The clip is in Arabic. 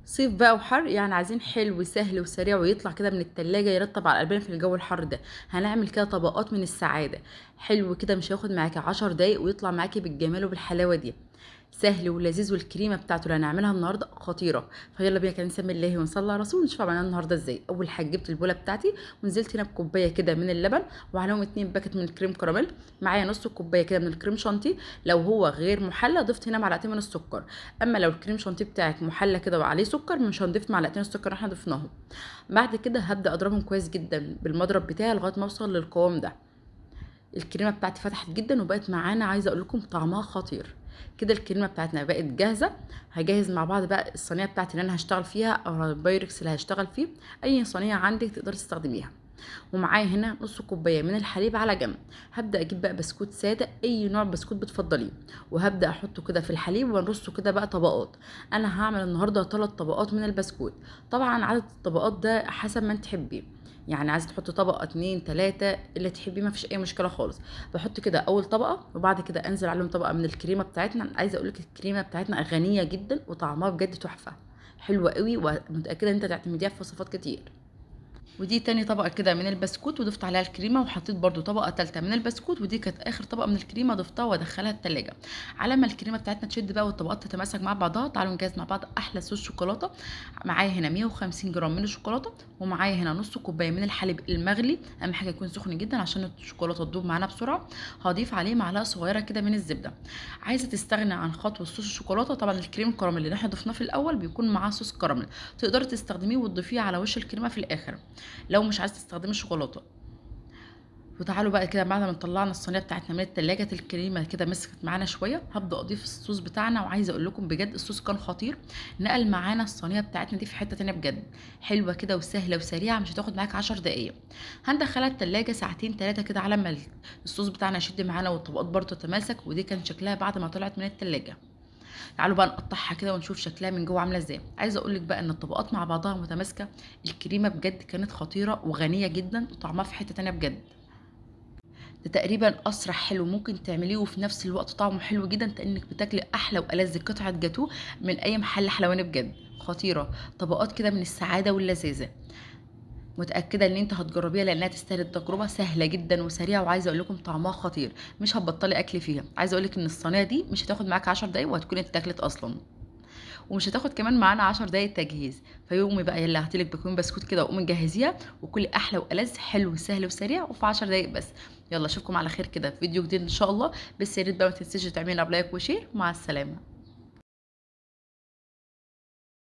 صيف بقى وحر، يعني عايزين حلو سهل وسريع ويطلع كده من التلاجة يرطب على قلبنا في الجو الحر ده. هنعمل كده طبقات من السعادة. حلو كده، مش هياخد معاكي 10 دقايق ويطلع معاكي بالجمال وبالحلاوة دي. سهل ولذيذ، والكريمه بتاعته اللي هنعملها النهارده خطيره. فيلا بينا كده نسمي الله ونصلي على الرسول ونشوف عملناها النهارده ازاي. اول حاجه جبت البوله بتاعتي ونزلت هنا بكوبايه كده من اللبن، وعليهم 2 باكت من الكريم كراميل. معايا نص كوبايه كده من الكريم شانتي. لو هو غير محلى ضفت هنا معلقتين من السكر. اما لو الكريم شانتي بتاعك محلى كده وعليه سكر مش هنضيف معلقتين السكر احنا ضفناهم. بعد كده هبدا اضربهم كويس جدا بالمضرب بتاعي لغايه ما اوصل للقوام ده. الكريمه بتاعتي فتحت جدا وبقت معانا، عايزه اقول لكم طعمها خطير. كده الكريمه بتاعتنا بقت جاهزه. هجهز مع بعض بقى الصينيه بتاعتي اللي انا هشتغل فيها او البايركس اللي هشتغل فيه. اي صينيه عندك تقدر تستخدميها. ومعايا هنا نص كوبايه من الحليب على جنب. هبدا اجيب بقى بسكوت ساده، اي نوع بسكوت بتفضليه. وهبدا احطه كده في الحليب ونرصه كده بقى طبقات. انا هعمل النهارده 3 طبقات من البسكوت. طبعا عدد الطبقات ده حسب ما انت تحبيه. يعني عايزه تحطي طبقه 2 3 اللي تحبيه مفيش اي مشكله خالص. بحط كده اول طبقه وبعد كده انزل عليهم طبقه من الكريمه بتاعتنا. عايزه اقولك الكريمه بتاعتنا غنيه جدا وطعمها بجد تحفه. حلوه قوي ومتاكده ان انت تعتمديها في وصفات كتير. ودي تاني طبقة كده من البسكوت وضفت عليها الكريمة، وحطيت برضو طبقة تالتة من البسكوت، ودي كانت آخر طبقة من الكريمة ضفتها وادخلها التلاجة. على ما الكريمة بتاعتنا تشد بقى والطبقات تتماسك مع بعضها، تعالوا نجهز مع بعض أحلى صوص شوكولاتة. معايا هنا 150 جرام من الشوكولاتة، ومعايا هنا نص كوباية من الحليب المغلي. أهم حاجة يكون سخن جدا عشان الشوكولاتة تدوب معانا بسرعة. هضيف عليه معلقة صغيرة كده من الزبدة. عايزة تستغني عن خطوة صوص الشوكولاتة، طبعا الكريم كراميل اللي احنا ضفناه في الأول بيكون معاه صوص كراميل. تقدري تستخدميه وتضيفيه على وش الكريمة في الآخر لو مش عايزه تستخدمي الشوكولاته. وتعالوا بقى كده بعد ما طلعنا الصينيه بتاعتنا من التلاجة الكريمه كده مسكت معانا شويه، هبدا اضيف الصوص بتاعنا. وعايزه اقول لكم بجد الصوص كان خطير. نقل معانا الصينيه بتاعتنا دي في حته تانية بجد. حلوه كده وسهله وسريعه، مش هتاخد معاك 10 دقايق. هندخلها التلاجة ساعتين 3 كده على ما الصوص بتاعنا يشد معانا والطبقات برضه تتماسك. ودي كان شكلها بعد ما طلعت من التلاجة. تعالوا بقى نقطعها كده ونشوف شكلها من جوه عامله ازاي. عايزه اقول لك بقى ان الطبقات مع بعضها متماسكه. الكريمه بجد كانت خطيره وغنيه جدا وطعمها في حته تانية بجد. ده تقريبا اسرع حلو ممكن تعمليه وفي نفس الوقت طعمه حلو جدا، كانك بتاكلي احلى والذ قطعه جاتوه من اي محل حلواني بجد. خطيره. طبقات كده من السعاده واللذاذه. متاكده ان انت هتجربيها لانها تستاهل التجربه. سهله جدا وسريعه، وعايزه اقول لكم طعمها خطير. مش هتبطلي اكل فيها. عايزه اقول لك ان الصينيه دي مش هتاخد معاك 10 دقايق وهتكون انت اتاكلت اصلا. ومش هتاخد كمان معانا 10 دقايق تجهيز. فيقومي بقى يلا هاتلك باكوين بسكوت كده وقومي جهزيها. وكلي احلى والذ حلو وسهل وسريع وفي 10 دقايق بس. يلا اشوفكم على خير كده في فيديو جديد ان شاء الله. بس يا ريت بقى ما تنسيش تعملي لايك وشير. مع السلامه.